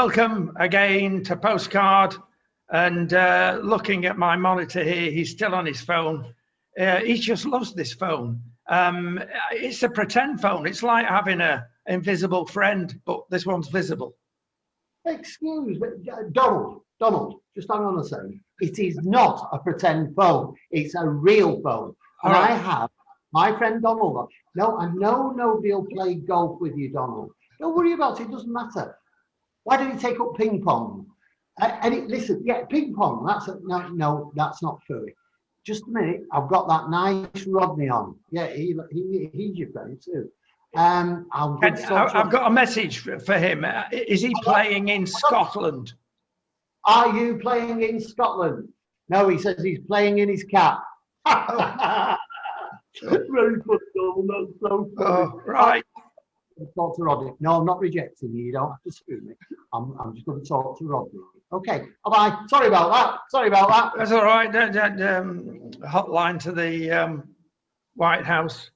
Welcome again to Postcard. And looking at my monitor here, he's still on his phone. He just loves this phone. It's a pretend phone. It's like having an invisible friend, but this one's visible. Excuse me, Donald, just hang on a second. It is not a pretend phone. It's a real phone. And Right. I have my friend Donald. No, I know nobody will play golf with you, Donald. Don't worry about it. It doesn't matter. Why don't you take up ping pong? Listen, yeah, ping pong. No, that's not furry. Just a minute. I've got that nice Rodney on. Yeah, he's your friend too. I've got a message for him. Is he playing in Scotland? Are you playing in Scotland? No, he says he's playing in his cap. Very funny, Donald. That's so funny. Oh, right. Talk to Rodney. No, I'm not rejecting you. You don't have to sue me. I'm just going to talk to Rodney. Okay. Bye. Sorry about that. That's all right. Hotline to the White House,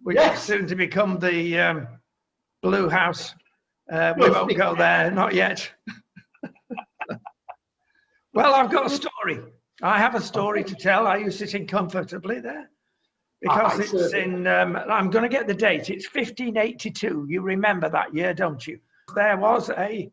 which is soon to become the Blue House. We won't go there, not yet. Well, I've got a story. I have a story to tell. Are you sitting comfortably there? Because it's in, I'm going to get the date. It's 1582. You remember that year, don't you? There was a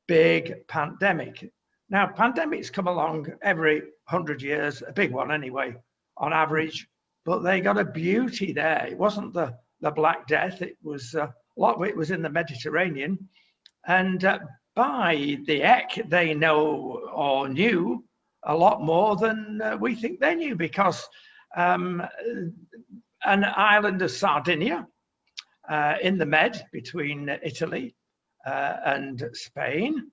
big pandemic. Now, pandemics come along every 100 years, a big one anyway, on average. But they got a beauty there. It wasn't the Black Death. It was a lot of it was in the Mediterranean. And by the Eck, they know or knew a lot more than we think they knew, because an island of Sardinia in the Med between Italy and Spain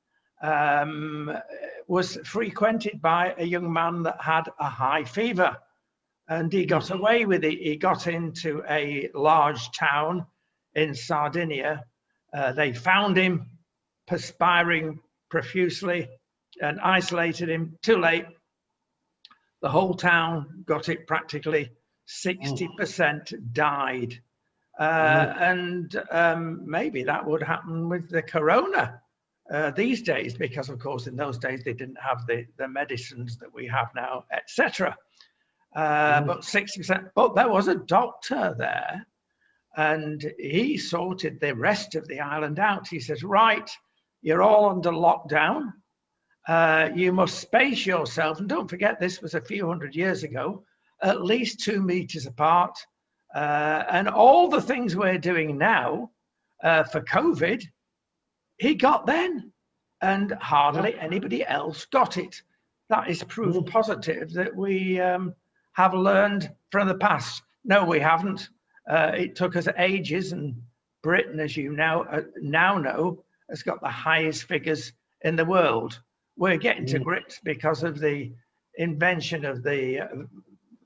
was frequented by a young man that had a high fever, and he got away with it. He got into a large town in Sardinia. They found him perspiring profusely and isolated him. Too late. The whole town got it practically. 60% died. And maybe that would happen with the corona these days, because of course in those days they didn't have the medicines that we have now, etc. But 60%, but there was a doctor there, and he sorted the rest of the island out. He says, right, you're all under lockdown. You must space yourself, and don't forget this was a few hundred years ago, at least 2 meters apart. And all the things we're doing now for COVID, he got then, and hardly anybody else got it. That is proof positive that we have learned from the past. No, we haven't. It took us ages, and Britain, as you now know, has got the highest figures in the world. We're getting to grips because of the invention of the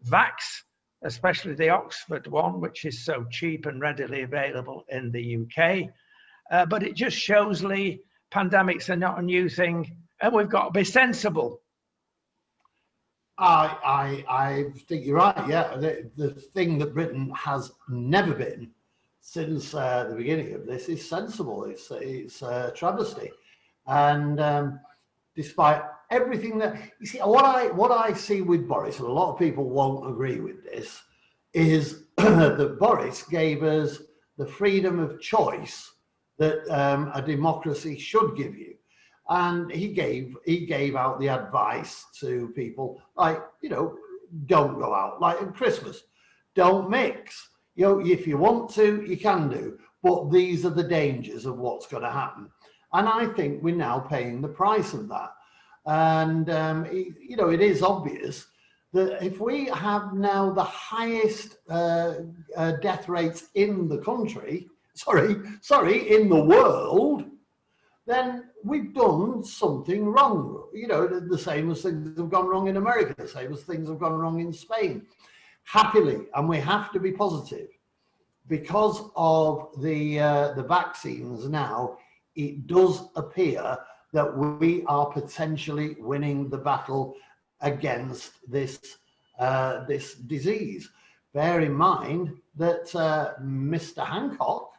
vax, especially the Oxford one, which is so cheap and readily available in the UK. But it just shows, Leigh, pandemics are not a new thing, and we've got to be sensible. I think you're right. Yeah, the thing that Britain has never been since the beginning of this is sensible. It's a travesty, and despite everything that you see, what I see with Boris, and a lot of people won't agree with this, is that Boris gave us the freedom of choice that a democracy should give you. And he gave out the advice to people, like, don't go out, like at Christmas, don't mix. If you want to, you can do, but these are the dangers of what's going to happen. And I think we're now paying the price of that. And it is obvious that if we have now the highest death rates in the country, in the world, then we've done something wrong. The same as things have gone wrong in America, the same as things have gone wrong in Spain. Happily, and we have to be positive, because of the vaccines now, it does appear that we are potentially winning the battle against this disease. Bear in mind that Mr. Hancock,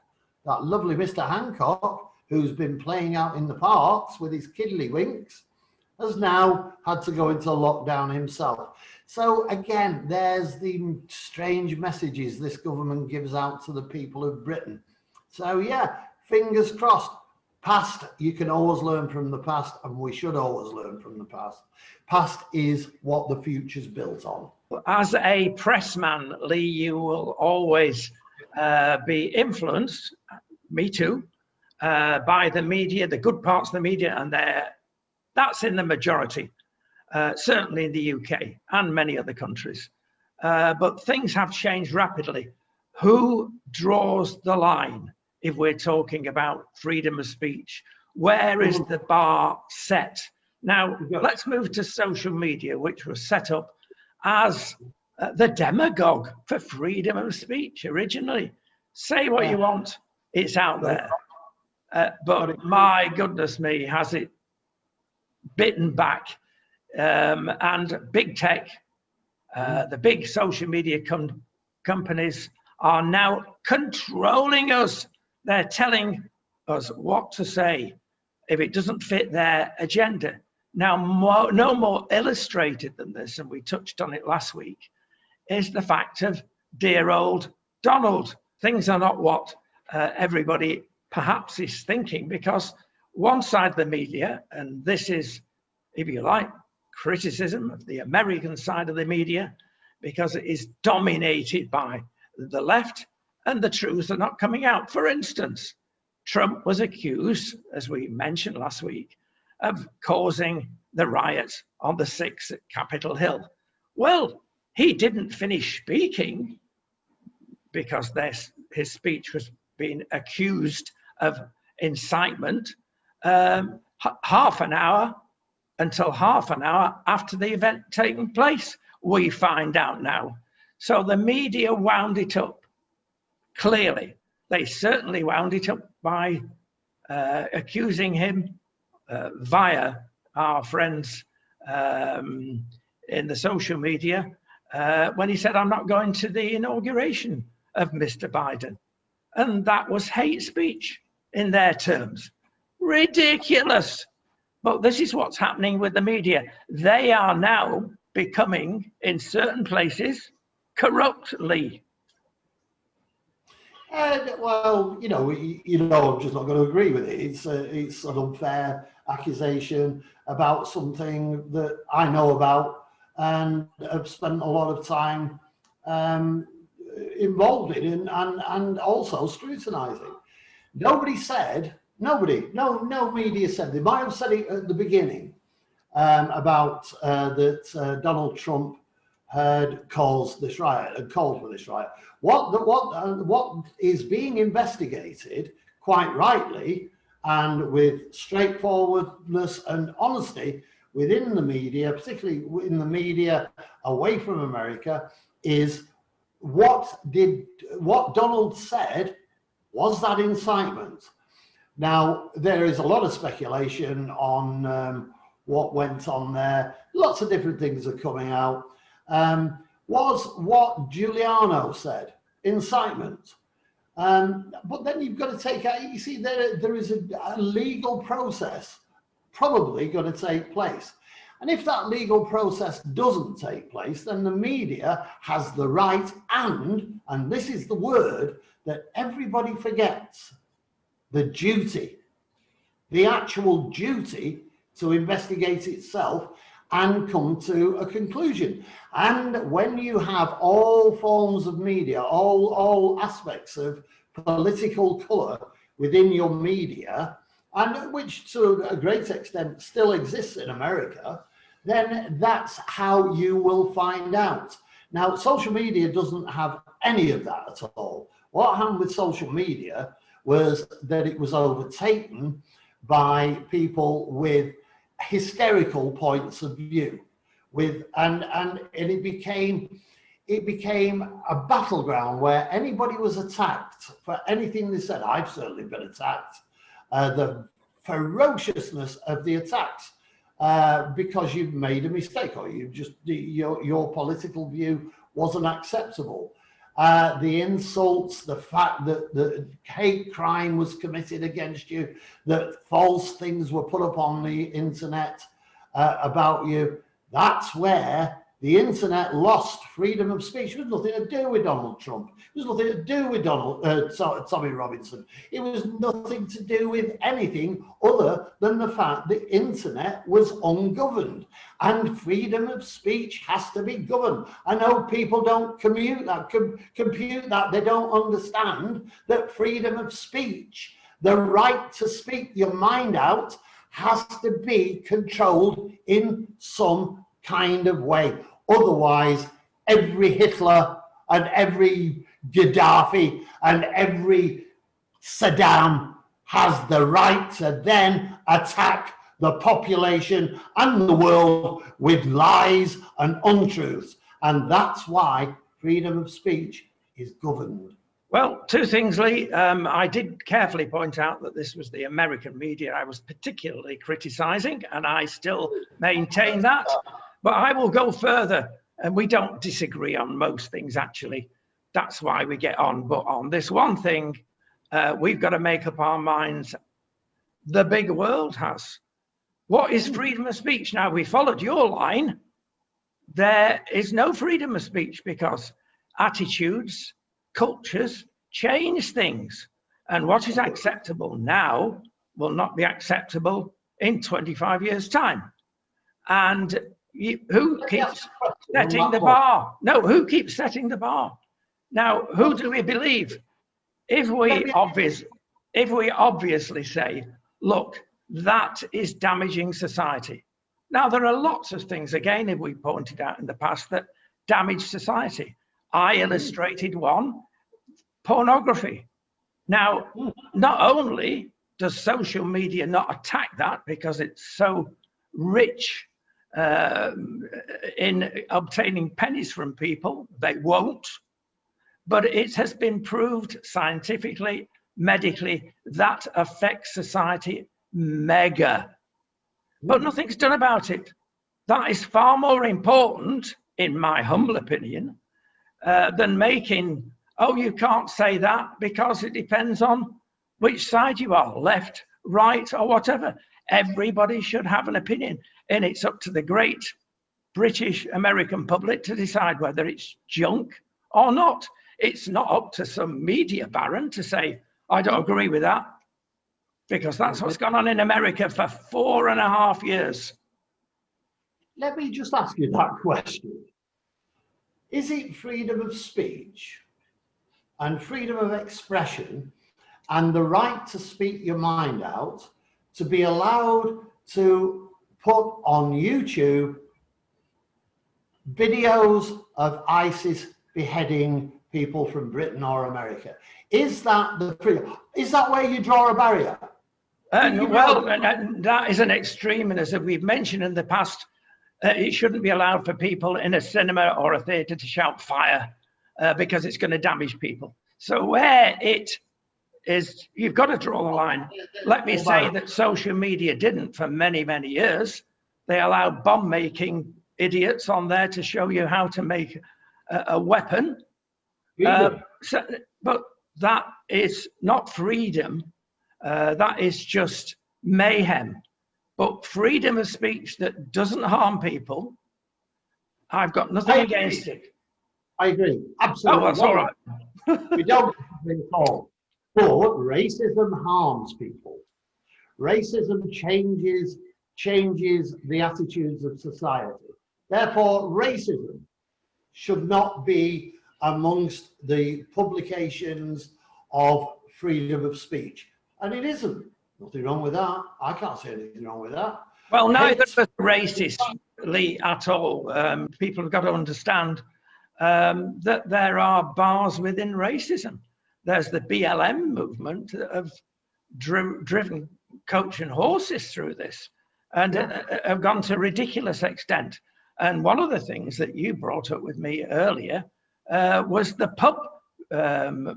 that lovely Mr. Hancock, who's been playing out in the parks with his kiddlywinks, has now had to go into lockdown himself. So again, there's the strange messages this government gives out to the people of Britain. So yeah, fingers crossed. Past, you can always learn from the past, and we should always learn from the past. Past is what the future's built on. As a pressman, Leigh, you will always be influenced, me too, by the media, the good parts of the media, and that's in the majority, certainly in the UK and many other countries. But things have changed rapidly. Who draws the line if we're talking about freedom of speech? Where is the bar set? Now, let's move to social media, which was set up as the demagogue for freedom of speech originally. Say what you want, it's out there. But my goodness me, has it bitten back. And big tech, the big social media companies are now controlling us. They're telling us what to say if it doesn't fit their agenda. Now, no more illustrated than this, and we touched on it last week, is the fact of dear old Donald. Things are not what everybody perhaps is thinking, because one side of the media, and this is, if you like, criticism of the American side of the media, because it is dominated by the left and the truths are not coming out. For instance, Trump was accused, as we mentioned last week, of causing the riots on the 6th at Capitol Hill. Well, he didn't finish speaking because his speech was being accused of incitement until half an hour after the event taking place, we find out now. So the media wound it up. Clearly, they certainly wound it up by accusing him via our friends in the social media when he said, "I'm not going to the inauguration of Mr. Biden." And that was hate speech in their terms. Ridiculous. But this is what's happening with the media. They are now becoming, in certain places, corruptly. Well, I'm just not going to agree with it. It's an unfair accusation about something that I know about and have spent a lot of time involved in and also scrutinising. No media said, they might have said it at the beginning about that Donald Trump had caused this riot and called for this riot. What is being investigated, quite rightly, and with straightforwardness and honesty within the media, particularly in the media away from America, is what Donald said, was that incitement? Now, there is a lot of speculation on what went on there. Lots of different things are coming out. Was what Giuliano said incitement? But then you've got to take out, you see, there is a legal process probably going to take place. And if that legal process doesn't take place, then the media has the right and this is the word that everybody forgets, the duty, the actual duty to investigate itself and come to a conclusion. And when you have all forms of media, all aspects of political colour within your media, and which to a great extent still exists in America, then that's how you will find out. Now, social media doesn't have any of that at all. What happened with social media was that it was overtaken by people with hysterical points of view, and it became a battleground where anybody was attacked for anything they said. I've certainly been attacked. The ferociousness of the attacks because you've made a mistake or you just your political view wasn't acceptable. the insults, the fact that the hate crime was committed against you, that false things were put up on the internet about you. That's where the internet lost freedom of speech. It was nothing to do with Donald Trump. It was nothing to do with Tommy Robinson. It was nothing to do with anything other than the fact the internet was ungoverned, and freedom of speech has to be governed. I know people don't compute that. They don't understand that freedom of speech, the right to speak your mind out, has to be controlled in some kind of way. Otherwise, every Hitler and every Gaddafi and every Saddam has the right to then attack the population and the world with lies and untruths. And that's why freedom of speech is governed. Well, two things, Leigh. I did carefully point out that this was the American media I was particularly criticizing, and I still maintain that. But I will go further, and we don't disagree on most things, actually. That's why we get on. But on this one thing, we've got to make up our minds. The big world has. What is freedom of speech? Now, we followed your line. There is no freedom of speech because attitudes, cultures change things. And what is acceptable now will not be acceptable in 25 years' time. And who keeps setting the bar? No, who keeps setting the bar? Now, who do we believe? If we obviously say, look, that is damaging society. Now, there are lots of things, again, if we pointed out in the past, that damage society. I illustrated one, pornography. Now, not only does social media not attack that because it's so rich in obtaining pennies from people, they won't, but it has been proved scientifically, medically, that affects society mega. But nothing's done about it. That is far more important, in my humble opinion, than making, oh, you can't say that because it depends on which side you are, left, right, or whatever. Everybody should have an opinion, and it's up to the great British American public to decide whether it's junk or not. It's not up to some media baron to say, I don't agree with that, because that's what's gone on in America for 4.5 years. Let me just ask you that question. Is it freedom of speech and freedom of expression and the right to speak your mind out to be allowed to put on YouTube videos of ISIS beheading people from Britain or America? Is that the freedom? Is that where you draw a barrier? Well, that is an extreme, and as we've mentioned in the past, it shouldn't be allowed for people in a cinema or a theatre to shout fire because it's going to damage people. So where it is, you've got to draw the line. Let me say that social media didn't for many, many years. They allowed bomb-making idiots on there to show you how to make a weapon. But that is not freedom. That is just mayhem. But freedom of speech that doesn't harm people, I've got nothing against it. I agree. Absolutely. Oh, that's all right. We don't think all. But racism harms people. Racism changes the attitudes of society. Therefore, racism should not be amongst the publications of freedom of speech. And it isn't. Nothing wrong with that. I can't say anything wrong with that. Well, neither of us are racist, Leigh, at all. People have got to understand that there are bars within racism. There's the BLM movement that have driven coach and horses through this and have gone to a ridiculous extent. And one of the things that you brought up with me earlier was the pub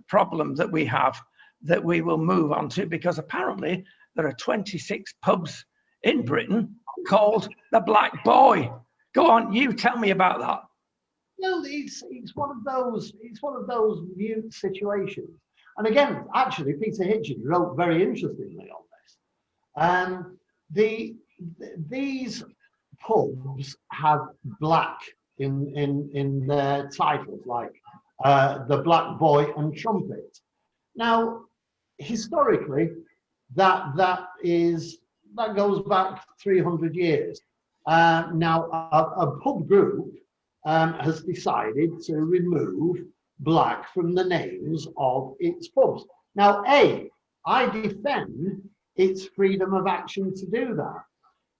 problem that we have, that we will move on to, because apparently there are 26 pubs in Britain called the Black Boy. Go on, you tell me about that. Well, it's one of those mute situations. And again, actually, Peter Hitchens wrote very interestingly on this. These pubs have black in their titles, like the Black Boy and Trumpet. Now, historically, that goes back 300 years. Now, a pub group has decided to remove black from the names of its pubs. Now, I defend its freedom of action to do that.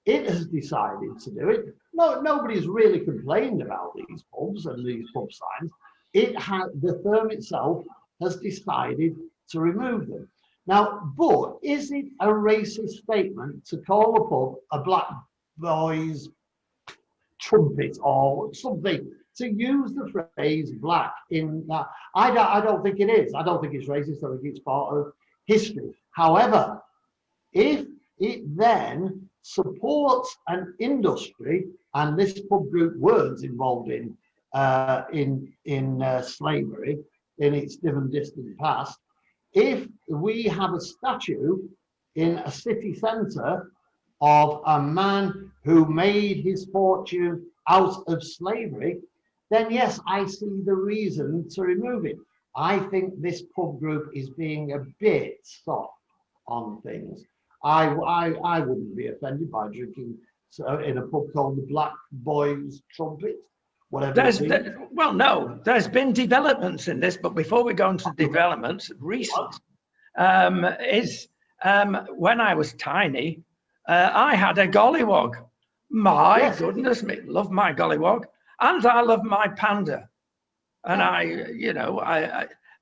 It has decided to do it. No, nobody's really complained about these pubs and these pub signs. The firm itself has decided to remove them. Now, but is it a racist statement to call a pub a Black Boy's Trumpet or something, to use the phrase black in that? I don't think it is. I don't think it's racist. I think it's part of history. However, if it then supports an industry, and this pub group weren't involved in slavery in its dim and distant past, if we have a statue in a city centre of a man who made his fortune out of slavery, then yes, I see the reason to remove it. I think this pub group is being a bit soft on things. I wouldn't be offended by drinking in a pub called the Black Boy's Trumpet, whatever. Well, no, there's been developments in this, but before we go into developments, recent when I was tiny, I had a gollywog. My goodness me, love my gollywog, and I love my panda. And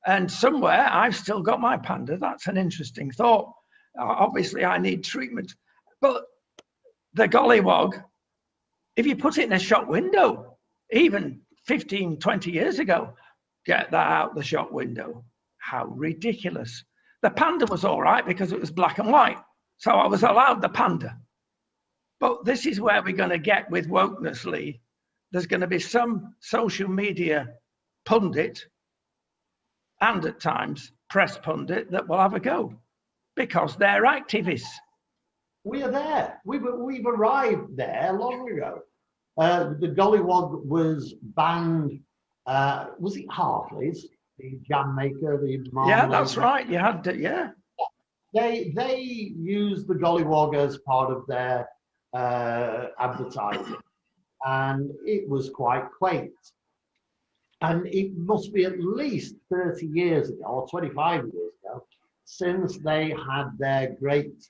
and somewhere I've still got my panda. That's an interesting thought. Obviously, I need treatment, but the gollywog, if you put it in a shop window, even 15, 20 years ago, get that out the shop window. How ridiculous. The panda was all right because it was black and white, so I was allowed the panda. But this is where we're going to get with wokeness, Leigh. There's going to be some social media pundit, and at times press pundit, that will have a go because they're activists. We are there. We've arrived there long ago. The gollywog was banned. Was it Hartley's, the jam maker, the marmalade? Yeah, that's right. You had to, yeah. They used the gollywog as part of their advertising, and it was quite quaint. And it must be at least 30 years ago or 25 years ago since they had their great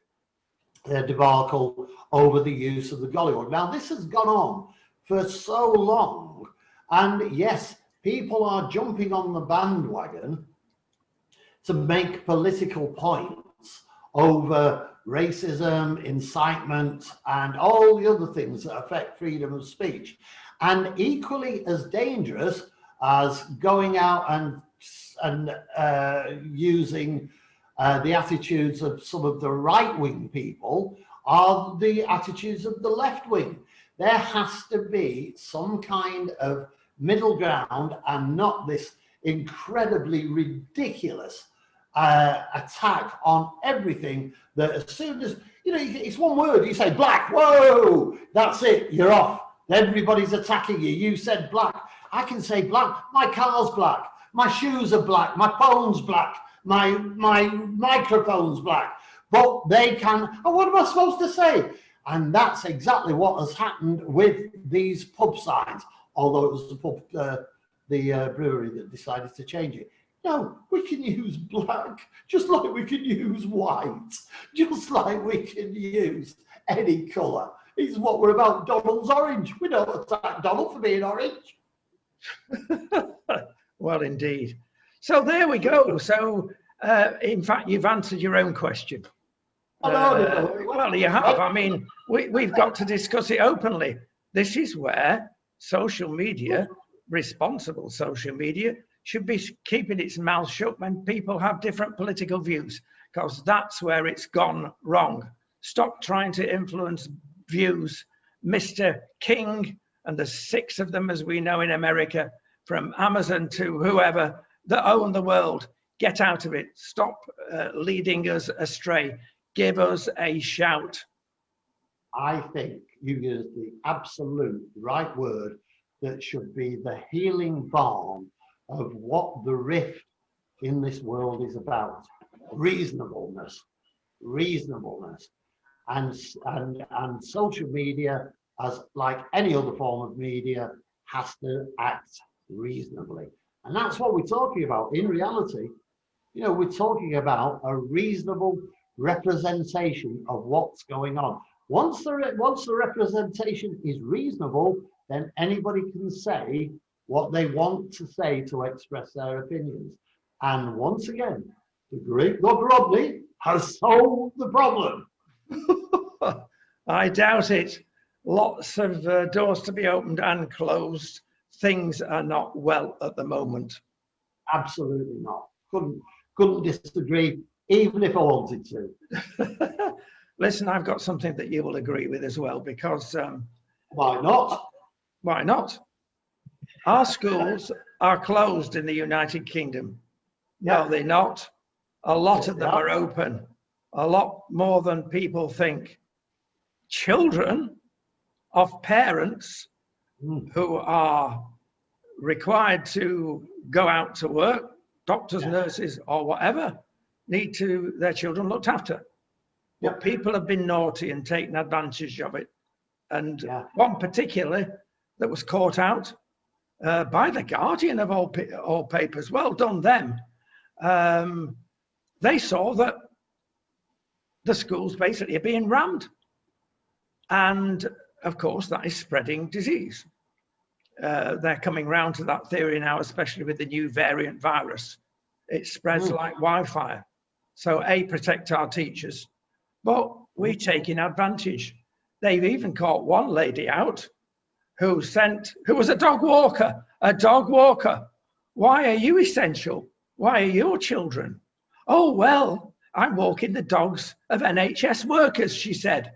debacle over the use of the gollywog. Now, this has gone on for so long, and yes, people are jumping on the bandwagon to make political points over racism, incitement, and all the other things that affect freedom of speech. And equally as dangerous as going out and using the attitudes of some of the right-wing people are the attitudes of the left-wing. There has to be some kind of middle ground, and not this incredibly ridiculous attack on everything that as soon as, it's one word, you say black, whoa, that's it, you're off. Everybody's attacking you. You said black. I can say black. My car's black. My shoes are black. My phone's black. My microphone's black. But they can, what am I supposed to say? And that's exactly what has happened with these pub signs, although it was the pub, the brewery that decided to change it. No, we can use black, just like we can use white, just like we can use any colour. It's what we're about. Donald's orange. We don't attack Donald for being orange. Well, indeed. So there we go. So, in fact, you've answered your own question. Well, you have. I mean, we've got to discuss it openly. This is where social media, responsible social media, should be keeping its mouth shut when people have different political views, because that's where it's gone wrong. Stop trying to influence views. Mr. King and the 6 of them, as we know in America, from Amazon to whoever that own the world, get out of it. Stop leading us astray. Give us a shout. I think you used the absolute right word that should be the healing balm of what the rift in this world is about. Reasonableness. And social media, as like any other form of media, has to act reasonably. And that's what we're talking about. In reality, you know, we're talking about a reasonable representation of what's going on. Once the representation is reasonable, then anybody can say what they want to say to express their opinions. And once again, the great God Rodney has solved the problem. I doubt it. Lots of doors to be opened and closed. Things are not well at the moment. Absolutely not. Couldn't disagree, even if I wanted to. Listen, I've got something that you will agree with as well, because Why not? why not? Our schools are closed in the United Kingdom. No, they're not. A lot of them are open. A lot more than people think. Children of parents who are required to go out to work, doctors, nurses, or whatever, need to their children looked after. But people have been naughty and taken advantage of it. And one particularly that was caught out by the Guardian of all papers, well done them. They saw that the schools basically are being rammed. And of course, that is spreading disease. They're coming round to that theory now, especially with the new variant virus. It spreads like wildfire. So protect our teachers. But we're taking advantage. They've even caught one lady out who was a dog walker. A dog walker. Why are you essential? Why are your children? Oh, well, I'm walking the dogs of NHS workers, she said.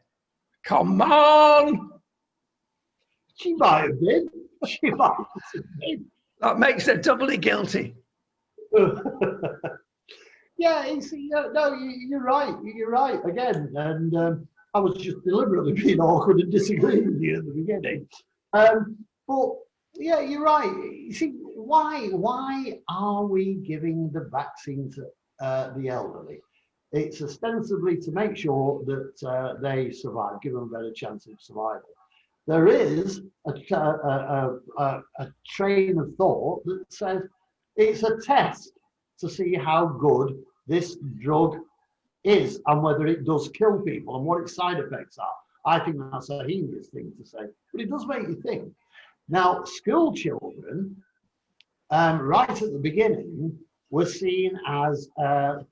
Come on. She might have been. She might have been. That makes her doubly guilty. Yeah, no, you're right. You're right again. And I was just deliberately being awkward and disagreeing with you at the beginning. But yeah, you're right. You see, why are we giving the vaccine to the elderly? It's ostensibly to make sure that they survive, give them a better chance of survival. There is a train of thought that says it's a test to see how good this drug is and whether it does kill people and what its side effects are. I think that's a heinous thing to say, but it does make you think. Now, school children, right at the beginning, were seen as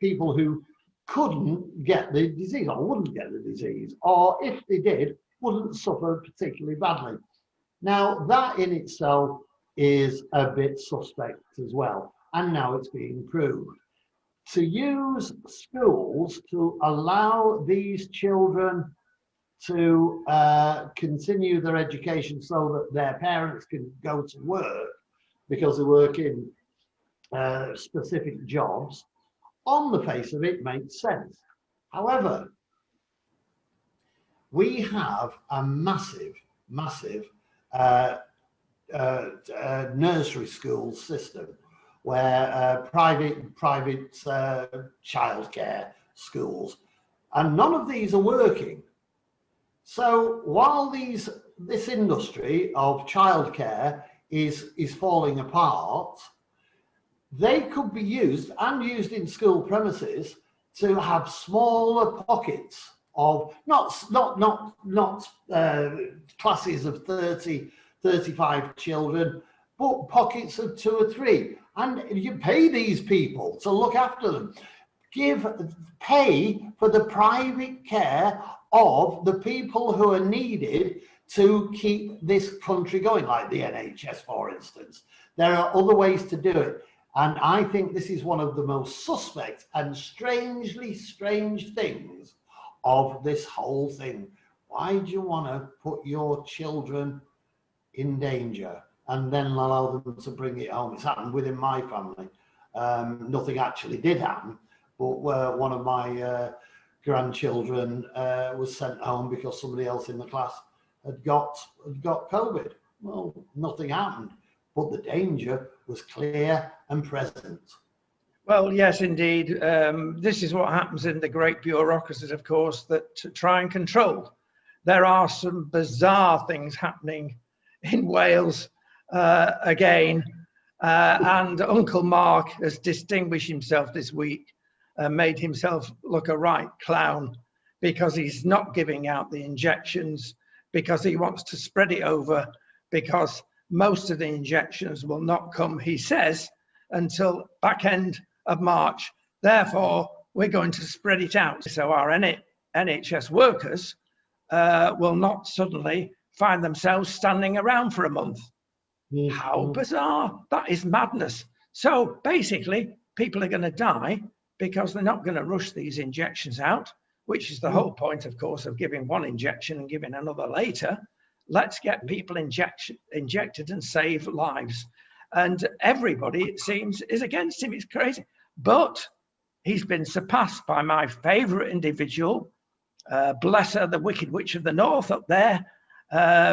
people who couldn't get the disease or wouldn't get the disease, or if they did, wouldn't suffer particularly badly. Now, that in itself is a bit suspect as well, and now it's being proved. To use schools to allow these children to continue their education so that their parents can go to work because they work in specific jobs, on the face of it makes sense. However, we have a massive nursery school system where private childcare schools, and none of these are working. So while this industry of childcare is falling apart, they could be used and used in school premises to have smaller pockets of not classes of 30, 35 children, but pockets of 2 or 3. And you pay these people to look after them. Pay for the private care of the people who are needed to keep this country going, like the NHS, for instance. There are other ways to do it. And I think this is one of the most suspect and strangely strange things of this whole thing. Why do you want to put your children in danger? and then allow them to bring it home. It's happened within my family. Nothing actually did happen, but one of my grandchildren was sent home because somebody else in the class had got COVID. Well, nothing happened, but the danger was clear and present. Well, yes, indeed. This is what happens in the great bureaucracies, of course, that to try and control. There are some bizarre things happening in Wales again, and Uncle Mark has distinguished himself this week, made himself look a right clown because he's not giving out the injections, because he wants to spread it over, because most of the injections will not come, he says, until back end of March. Therefore, we're going to spread it out. So our NHS workers will not suddenly find themselves standing around for a month. Mm-hmm. How bizarre. That is madness. So basically, people are going to die because they're not going to rush these injections out, which is the whole point, of course, of giving one injection and giving another later. Let's get people injected and save lives. And everybody, it seems, is against him. It's crazy. But he's been surpassed by my favourite individual, bless her, the Wicked Witch of the North up there,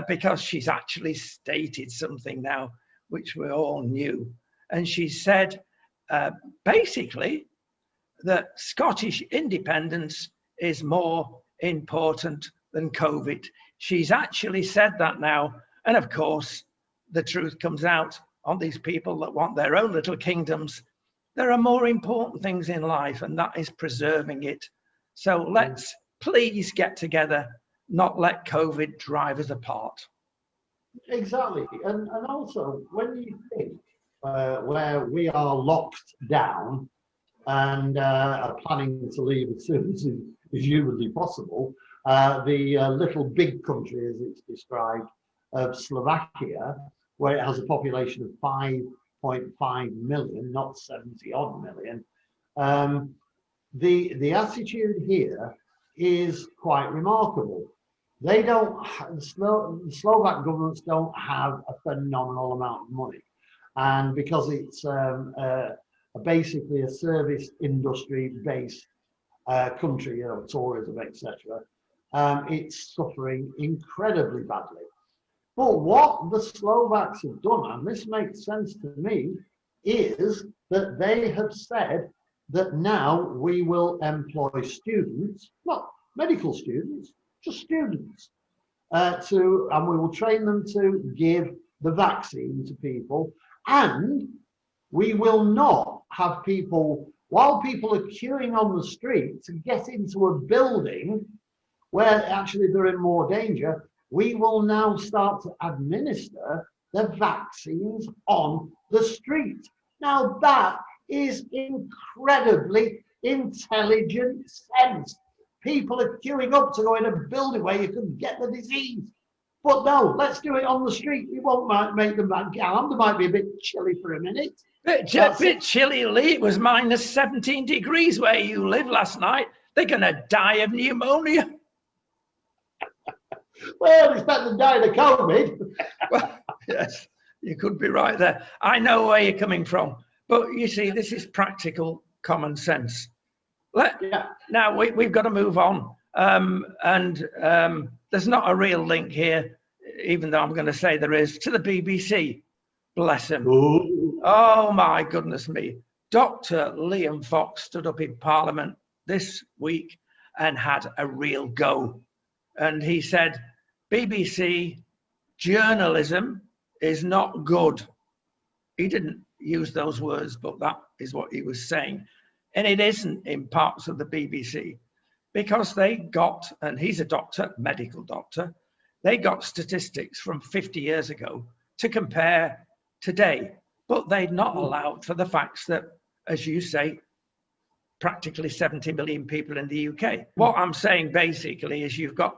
because she's actually stated something now, which we all knew. And she said, basically, that Scottish independence is more important than COVID. She's actually said that now. And of course, the truth comes out on these people that want their own little kingdoms. There are more important things in life, and that is preserving it. So let's please get together, not let COVID drive us apart. Exactly. And also, when you think where we are locked down and are planning to leave as soon as is humanly possible, the little big country, as it's described, of Slovakia, where it has a population of 5.5 million, not 70 odd million. The attitude here is quite remarkable. They don't, the Slovak governments don't have a phenomenal amount of money. And because it's basically a service industry based country, tourism, etc., it's suffering incredibly badly. But what the Slovaks have done, and this makes sense to me, is that they have said that now we will employ students, not medical students, just students, and we will train them to give the vaccine to people, and we will not have people, while people are queuing on the street to get into a building where actually they're in more danger, we will now start to administer the vaccines on the street. Now that is incredibly intelligent sense. People are queuing up to go in a building where you can get the disease. But no, let's do it on the street. It won't make them that harm. They might be a bit chilly for a minute. Bit chilly, Lee. It was minus 17 degrees where you live last night. They're going to die of pneumonia. Well, it's better than dying of COVID. Well, yes, you could be right there. I know where you're coming from. But you see, this is practical common sense. Now, we've got to move on. There's not a real link here, even though I'm going to say there is, to the BBC. Bless him. Ooh. Oh, my goodness me. Dr. Liam Fox stood up in Parliament this week and had a real go. And he said, BBC journalism is not good. He didn't use those words, but that is what he was saying. And it isn't in parts of the BBC, because they got, and he's a doctor, medical doctor, they got statistics from 50 years ago to compare today, but they'd not allowed for the facts that, as you say, practically 70 million people in the UK. What I'm saying basically is you've got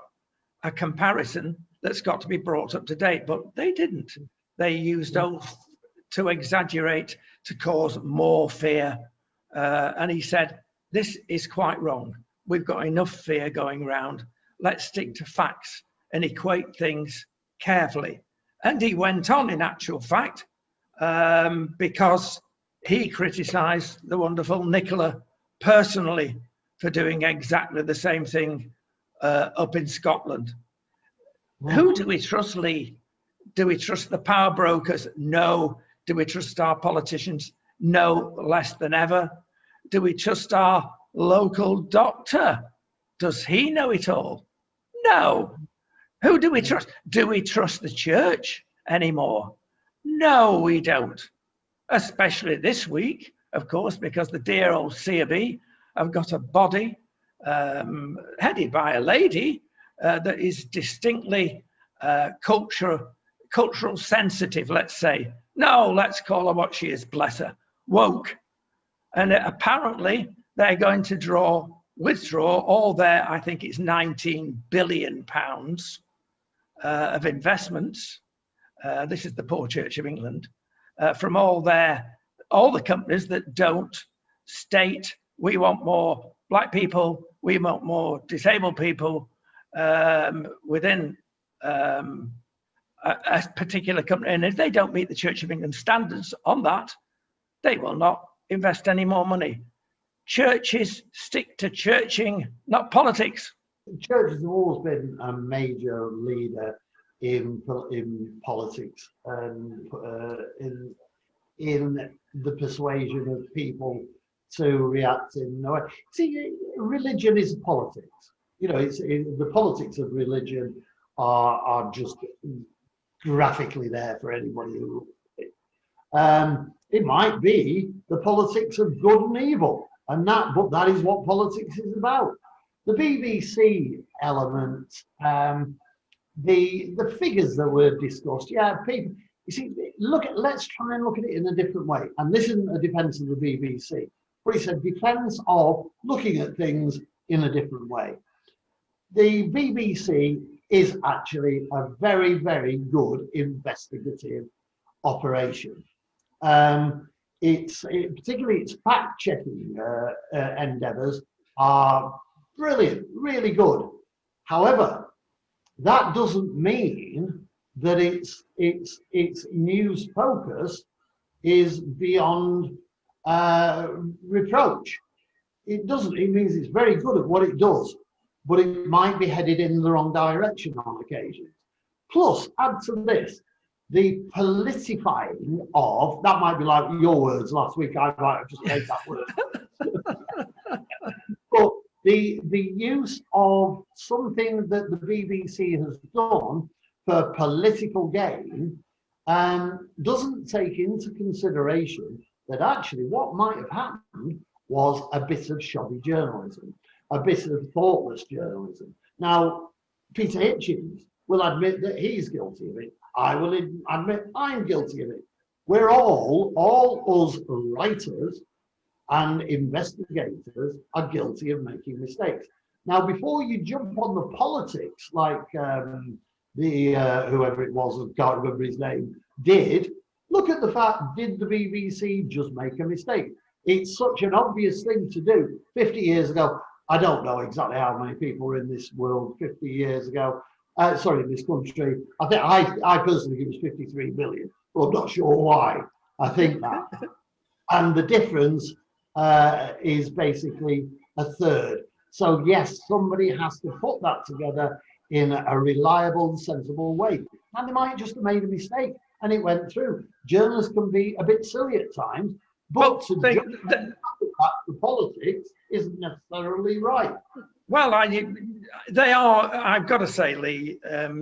a comparison that's got to be brought up to date, but they didn't. They used oath to exaggerate, to cause more fear. And he said, this is quite wrong. We've got enough fear going around. Let's stick to facts and equate things carefully. And he went on, in actual fact, because he criticised the wonderful Nicola personally for doing exactly the same thing up in Scotland. Who do we trust, Leigh? Do we trust the power brokers? No. Do we trust our politicians? No, less than ever. Do we trust our local doctor? Does he know it all? No. Who do we trust? Do we trust the church anymore? No, we don't. Especially this week, of course, because the dear old CB have got a body headed by a lady that is distinctly cultural sensitive, let's say. No, let's call her what she is, bless her, woke. And apparently they're going to withdraw all their, I think it's 19 billion pounds of investments. This is the poor Church of England, from all the companies that don't state, we want more black people, we want more disabled people within a particular company. And if they don't meet the Church of England standards on that, they will not invest any more money. Churches stick to churching, not politics. Church has always been a major leader in politics and in the persuasion of people to react in a way. See, religion is politics. You know, the politics of religion are just graphically there for anybody who. It might be the politics of good and evil, but that is what politics is about. The BBC element, the figures that were discussed, people. You see, let's try and look at it in a different way. And this isn't a defence of the BBC, but it's a defence of looking at things in a different way. The BBC is actually a very, very good investigative operation. Particularly its fact-checking endeavours are brilliant, really good. However, that doesn't mean that its news focus is beyond reproach. It doesn't. It means it's very good at what it does, but it might be headed in the wrong direction on occasions. Plus, add to this, the politicifying of, that might be like your words last week, I might have just made that word. But the use of something that the BBC has done for political gain doesn't take into consideration that actually what might have happened was a bit of shoddy journalism, a bit of thoughtless journalism. Now, Peter Hitchens will admit that he's guilty of it. I will admit I'm guilty of it. We're all us writers and investigators are guilty of making mistakes. Now, before you jump on the politics, like whoever it was, I can't remember his name, did, look at the fact, did the BBC just make a mistake? It's such an obvious thing to do. 50 years ago, I don't know exactly how many people were in this world 50 years ago. In this country. I think I personally think it was 53 million, but I'm not sure why I think that. And the difference is basically a third. So yes, somebody has to put that together in a reliable and sensible way. And they might just have made a mistake and it went through. Journalists can be a bit silly at times, but the politics isn't necessarily right. Well, they are, I've got to say, Leigh,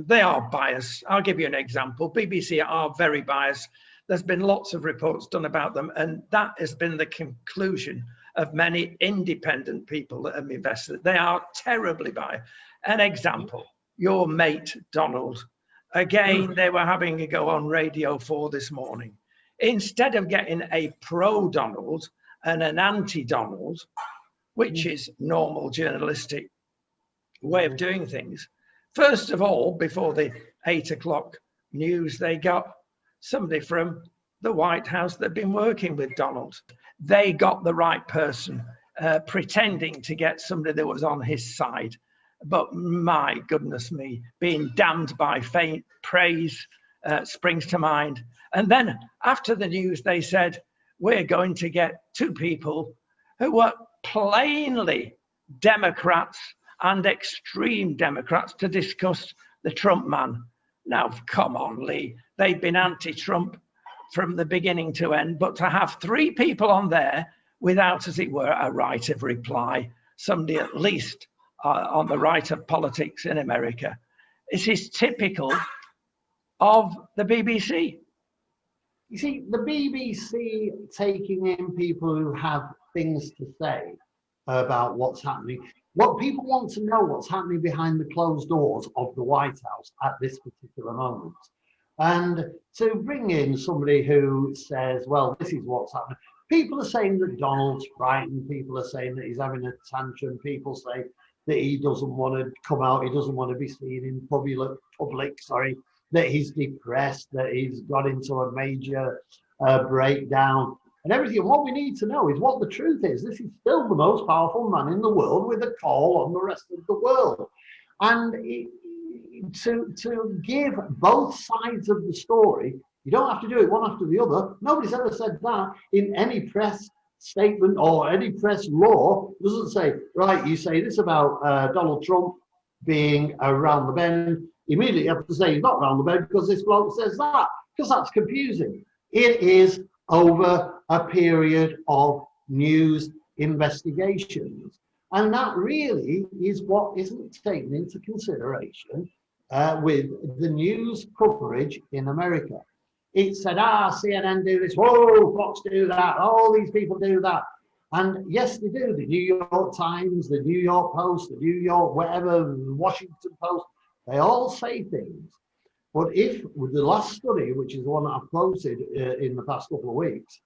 they are biased. I'll give you an example. BBC are very biased. There's been lots of reports done about them, and that has been the conclusion of many independent people that have invested. They are terribly biased. An example, your mate, Donald. Again, they were having a go on Radio 4 this morning. Instead of getting a pro-Donald and an anti-Donald, which is normal journalistic way of doing things. First of all, before the 8 o'clock news, they got somebody from the White House that had been working with Donald. They got the right person, pretending to get somebody that was on his side. But my goodness me, being damned by faint praise springs to mind. And then after the news, they said, we're going to get two people who were plainly Democrats and extreme Democrats to discuss the Trump man. Now, come on, Leigh. They've been anti-Trump from the beginning to end, but to have three people on there without, as it were, a right of reply, somebody at least on the right of politics in America, it is typical of the BBC. You see, the BBC taking in people who have things to say about what's happening. What people want to know what's happening behind the closed doors of the White House at this particular moment. And to bring in somebody who says, well, this is what's happening. People are saying that Donald's frightened. People are saying that he's having a tantrum. People say that he doesn't want to come out. He doesn't want to be seen in public, that he's depressed, that he's got into a major breakdown and everything. What we need to know is what the truth is. This is still the most powerful man in the world with a call on the rest of the world. And to give both sides of the story, you don't have to do it one after the other. Nobody's ever said that in any press statement or any press law. It doesn't say, right, you say this about Donald Trump being around the bend. Immediately you have to say he's not around the bend because this bloke says that, because that's confusing. It is over a period of news investigations. And that really is what isn't taken into consideration with the news coverage in America. It said, CNN do this, whoa, Fox do that, all these people do that. And yes, they do. The New York Times, the New York Post, the New York, whatever, Washington Post, they all say things. But if with the last study, which is the one that I've quoted in the past couple of weeks,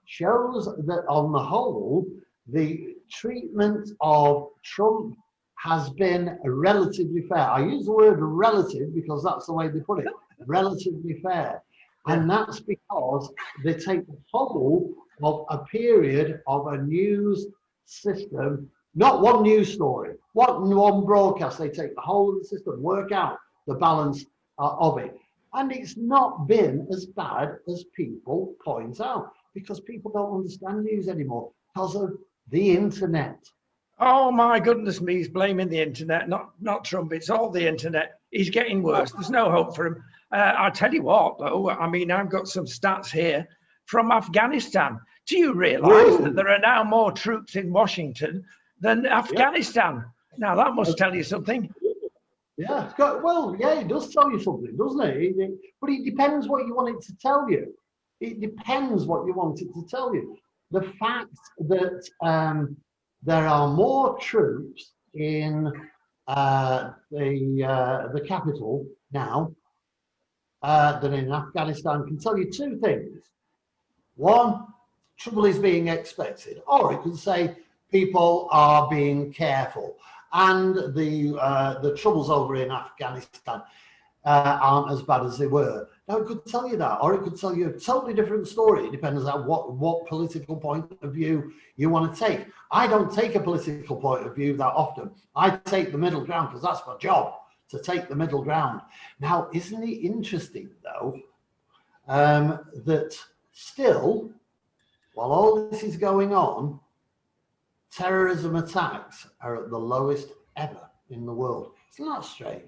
shows that on the whole, the treatment of Trump has been relatively fair. I use the word relative because that's the way they put it, relatively fair. And that's because they take the whole of a period of a news system, not one news story, one broadcast. They take the whole of the system, work out the balance of it. And it's not been as bad as people point out, because people don't understand news anymore because of the internet. Oh my goodness me, he's blaming the internet, not Trump. It's all the internet. He's getting worse. There's no hope for him. I'll tell you what, though, I mean, I've got some stats here from Afghanistan. Do you realize that there are now more troops in Washington than Afghanistan? Now, that must tell you something. Yeah, it does tell you something, doesn't it? But it depends what you want it to tell you. It depends what you want it to tell you. The fact that there are more troops in the capital now than in Afghanistan can tell you two things. One, trouble is being expected, or it can say people are being careful, and the troubles over in Afghanistan aren't as bad as they were. Now, it could tell you that, or it could tell you a totally different story. It depends on what political point of view you want to take. I don't take a political point of view that often. I take the middle ground because that's my job, to take the middle ground. Now, isn't it interesting, though, that still, while all this is going on, terrorism attacks are at the lowest ever in the world? Isn't that strange?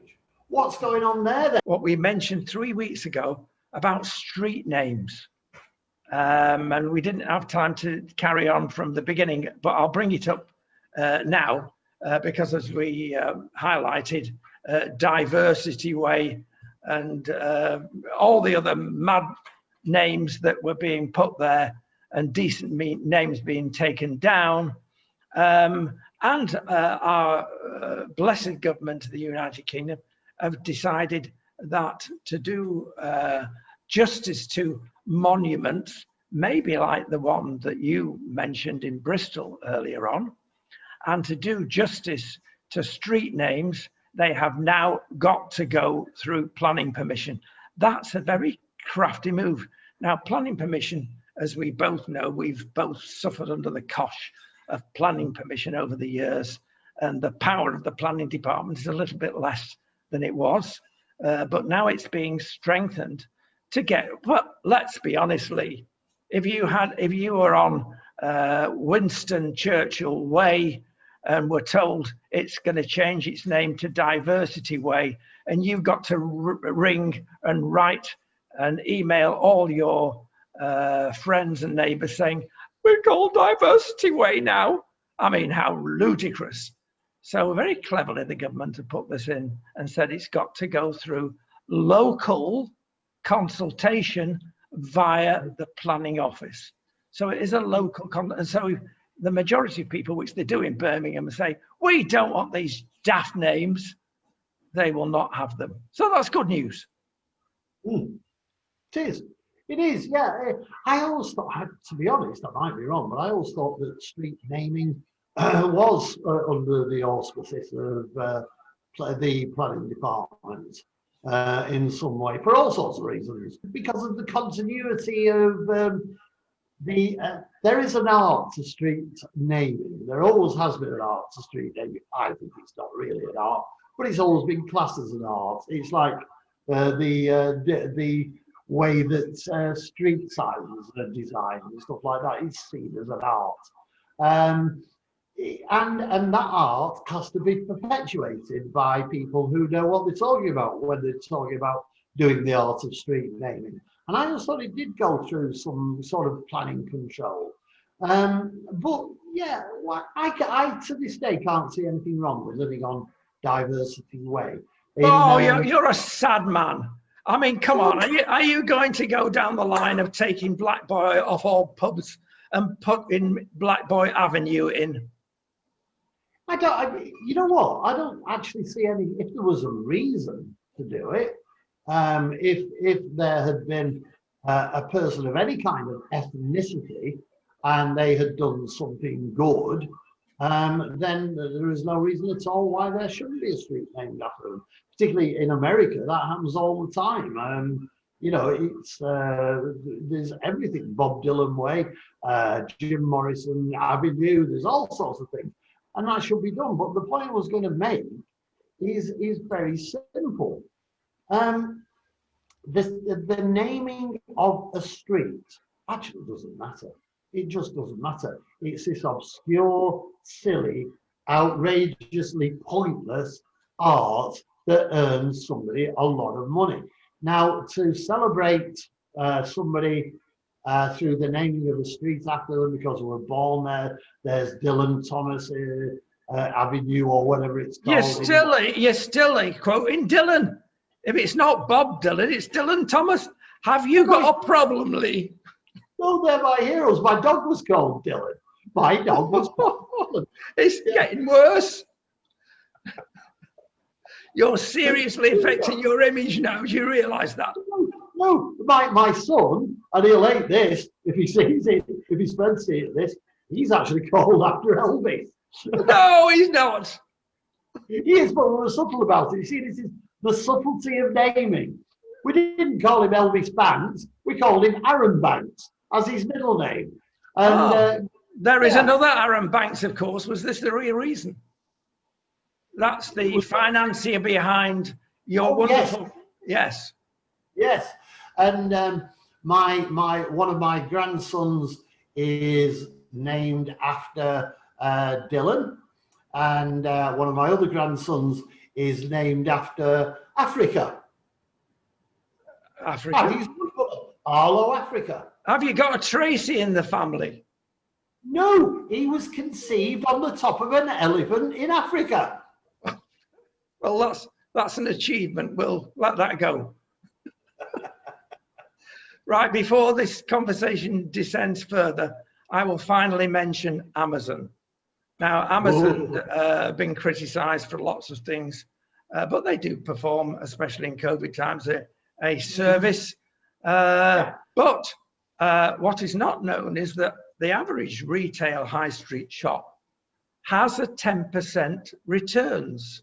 What's going on there then? What we mentioned 3 weeks ago about street names. And we didn't have time to carry on from the beginning, but I'll bring it up now because, as we highlighted, Diversity Way and all the other mad names that were being put there and decent names being taken down. And our blessed government of the United Kingdom have decided that to do justice to monuments, maybe like the one that you mentioned in Bristol earlier on, and to do justice to street names, they have now got to go through planning permission. That's a very crafty move. Now, planning permission, as we both know, we've both suffered under the cosh of planning permission over the years, and the power of the planning department is a little bit less than it was, but now it's being strengthened. to get. But let's be honest, Leigh, if you were on Winston Churchill Way and were told it's going to change its name to Diversity Way, and you've got to ring and write and email all your friends and neighbours saying, we're called Diversity Way now. I mean, how ludicrous. So very cleverly, the government have put this in and said it's got to go through local consultation via the planning office. So it is a local, and so the majority of people, which they do in Birmingham, say, we don't want these daft names. They will not have them. So that's good news. It is. It is, yeah. I always thought, to be honest, I might be wrong, but I always thought that street naming was under the auspices of the planning department in some way, for all sorts of reasons, because of the continuity of there is an art to street naming. There always has been an art to street naming. I think it's not really an art, but it's always been classed as an art. It's like the way that street signs are designed and stuff like that is seen as an art. And that art has to be perpetuated by people who know what they're talking about when they're talking about doing the art of street naming. And I just thought it did go through some sort of planning control. But yeah, I to this day can't see anything wrong with living on Diversity Way. You're a sad man. I mean, come on, are you going to go down the line of taking Black Boy off all pubs and put in Black Boy Avenue in? You know what? I don't actually see any, if there was a reason to do it, if there had been a person of any kind of ethnicity and they had done something good, then there is no reason at all why there shouldn't be a street named after them. Particularly in America, that happens all the time. You know, it's there's everything. Bob Dylan Way, Jim Morrison Avenue. There's all sorts of things, and that should be done. But the point I was going to make is very simple. The naming of a street actually doesn't matter. It just doesn't matter. It's this obscure, silly, outrageously pointless art that earns somebody a lot of money. Now, to celebrate somebody through the naming of a street after them because they were born there, there's Dylan Thomas Avenue or whatever it's called. You're still quoting Dylan. If it's not Bob Dylan, it's Dylan Thomas. Have you got a problem, Leigh? No, they're my heroes. My dog was called Dylan. My dog was called Dylan. It's getting worse. You're seriously affecting your image now. Do you realise that? No, my son, and he'll hate this if he sees it, if his friends see this, he's actually called after Elvis. No, he's not. He is, but we were subtle about it. You see, this is the subtlety of naming. We didn't call him Elvis Banks, we called him Aaron Banks as his middle name. And there is another Aaron Banks, of course. Was this the real reason? That's the financier behind your wonderful. Yes. Yes. And one of my grandsons is named after Dylan, and one of my other grandsons is named after Africa. Africa. Arlo, Africa. Have you got a Tracy in the family? No, he was conceived on the top of an elephant in Africa. Well, that's an achievement. We'll let that go. Right, before this conversation descends further, I will finally mention Amazon. Now, Amazon have been criticised for lots of things, but they do perform, especially in COVID times, a service. But what is not known is that the average retail high street shop has a 10% returns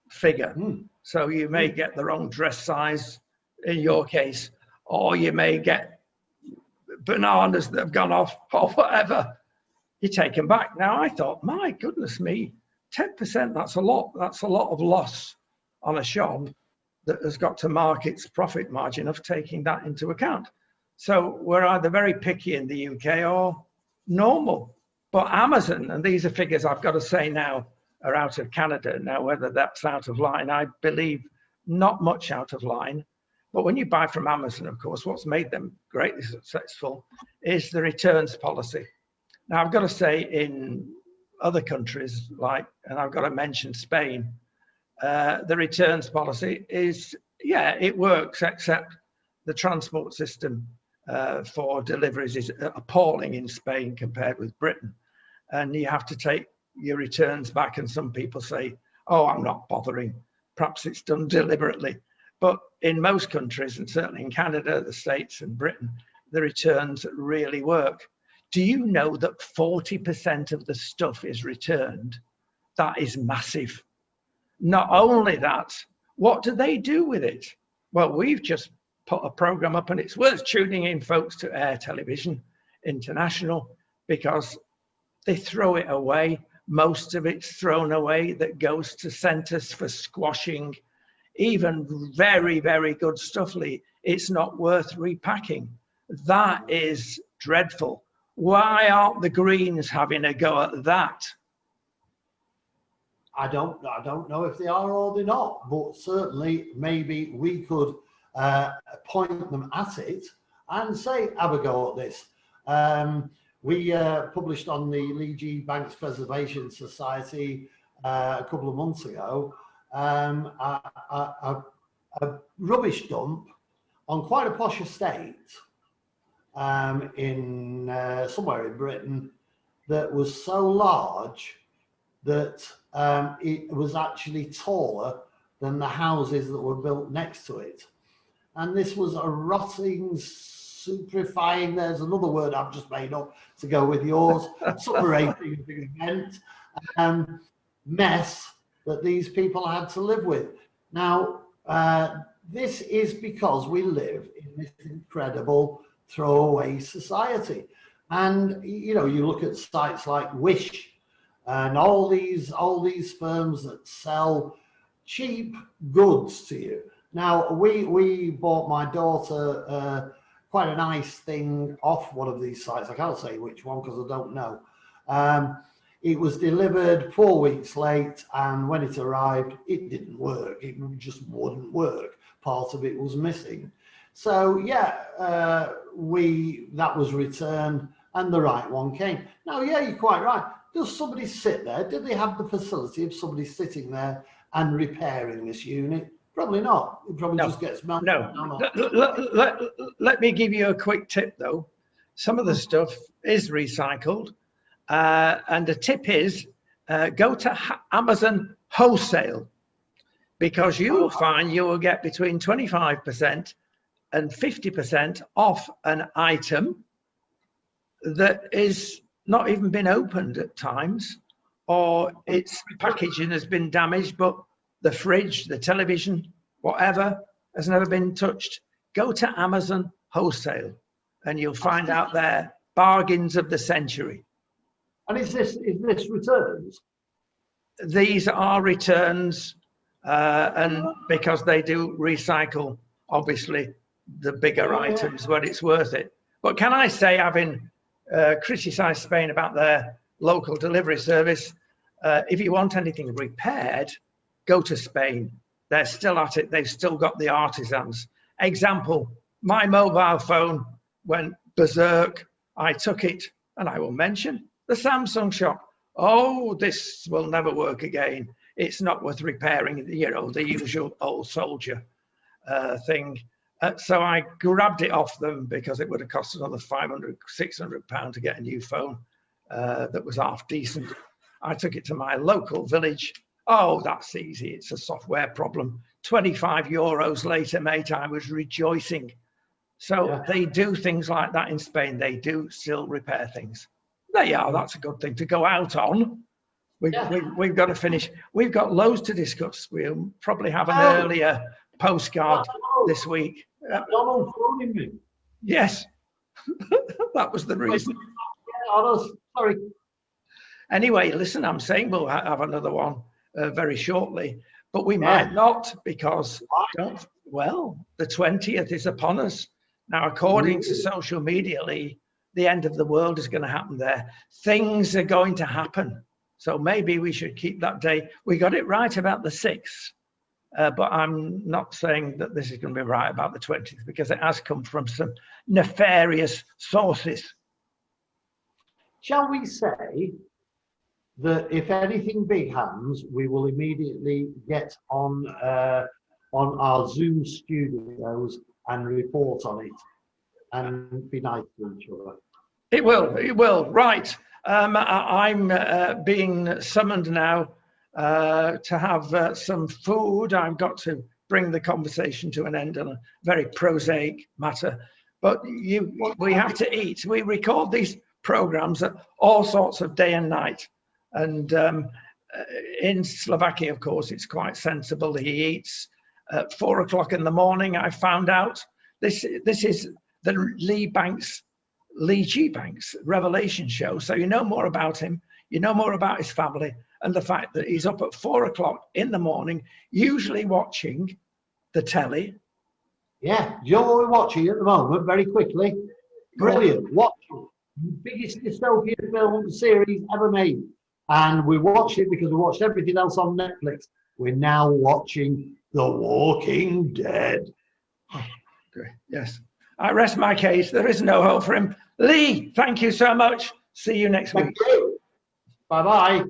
figure. So you may get the wrong dress size in your case, or you may get bananas that have gone off or whatever. You take them back. Now I thought, my goodness me, 10%, that's a lot. That's a lot of loss on a shop. that has got to mark its profit margin of taking that into account. So we're either very picky in the UK or normal. But Amazon, and these are figures I've got to say now are out of Canada. Now, whether that's out of line, I believe not much out of line. But when you buy from Amazon, of course, what's made them greatly successful is the returns policy. Now, I've got to say in other countries, like, and I've got to mention Spain, the returns policy is, yeah, it works, except the transport system for deliveries is appalling in Spain compared with Britain. And you have to take your returns back, and some people say, oh, I'm not bothering. Perhaps it's done deliberately. But in most countries, and certainly in Canada, the States and Britain, the returns really work. Do you know that 40% of the stuff is returned? That is massive. Not only that, what do they do with it? Well, we've just put a program up, and it's worth tuning in, folks, to Air Television International, because they throw it away. Most of it's thrown away that goes to centres for squashing. Even very, very good stuff, Leigh, it's not worth repacking. That is dreadful. Why aren't the Greens having a go at that? I don't know if they are or they're not, but certainly maybe we could point them at it and say, have a go at this. We published on the Leigh Banks Preservation Society a couple of months ago a rubbish dump on quite a posh estate in somewhere in Britain that was so large that it was actually taller than the houses that were built next to it. And this was a rotting, suprifying, there's another word I've just made up to go with yours, suppurating event, mess that these people had to live with. Now, this is because we live in this incredible throwaway society. And, you know, you look at sites like Wish and all these firms that sell cheap goods to you. Now, we bought my daughter quite a nice thing off one of these sites. I can't say which one because I don't know. It was delivered 4 weeks late, and when it arrived, it didn't work. It just wouldn't work. Part of it was missing. So yeah, that was returned, and the right one came. Now, yeah, you're quite right. Does somebody sit there? Do they have the facility of somebody sitting there and repairing this unit? Probably not. It probably just gets melted. No. Let me give you a quick tip, though. Some of the stuff is recycled. And the tip is go to Amazon wholesale, because you will find you will get between 25% and 50% off an item that is not even been opened at times, or its packaging has been damaged, but the fridge, the television, whatever, has never been touched. Go to Amazon wholesale and you'll find out there bargains of the century. And is this returns? These are returns, and because they do recycle, obviously, the bigger items, but it's worth it. But can I say, having criticised Spain about their local delivery service, if you want anything repaired, go to Spain. They're still at it. They've still got the artisans. Example, my mobile phone went berserk. I took it, and I will mention the Samsung shop. Oh, this will never work again. It's not worth repairing, you know, the usual old soldier thing. So I grabbed it off them because it would have cost another £500, £600 to get a new phone that was half decent. I took it to my local village. Oh, that's easy. It's a software problem. 25 euros later, mate, I was rejoicing. So they do things like that in Spain. They do still repair things. There you are. That's a good thing to go out on. We've got to finish. We've got loads to discuss. We'll probably have an earlier postcard this week. Donald phoning me. Yes, that was the reason. Sorry. Anyway, listen, I'm saying we'll have another one very shortly. but we might not, because the 20th is upon us. Now, according to social media, Leigh, the end of the world is going to happen there. Things are going to happen. So maybe we should keep that day. We got it right about the 6th, but I'm not saying that this is going to be right about the 20th, because it has come from some nefarious sources. Shall we say that if anything big happens, we will immediately get on our Zoom studios and report on it and be nice to each other? It will. Right. I'm being summoned now to have some food. I've got to bring the conversation to an end on a very prosaic matter. But we have to eat. We record these programs at all sorts of day and night. And in Slovakia, of course, it's quite sensible. He eats at 4 o'clock in the morning. I found out this is the Leigh G. Banks revelation show. So you know more about him, you know more about his family, and the fact that he's up at 4 o'clock in the morning, usually watching the telly. Yeah, do you know what we're watching at the moment, very quickly? Brilliant. Watching the biggest dystopian film series ever made. And we watched it because we watched everything else on Netflix. We're now watching The Walking Dead. Oh, great. Yes. I rest my case. There is no hope for him. Leigh, thank you so much. See you next week. Bye-bye.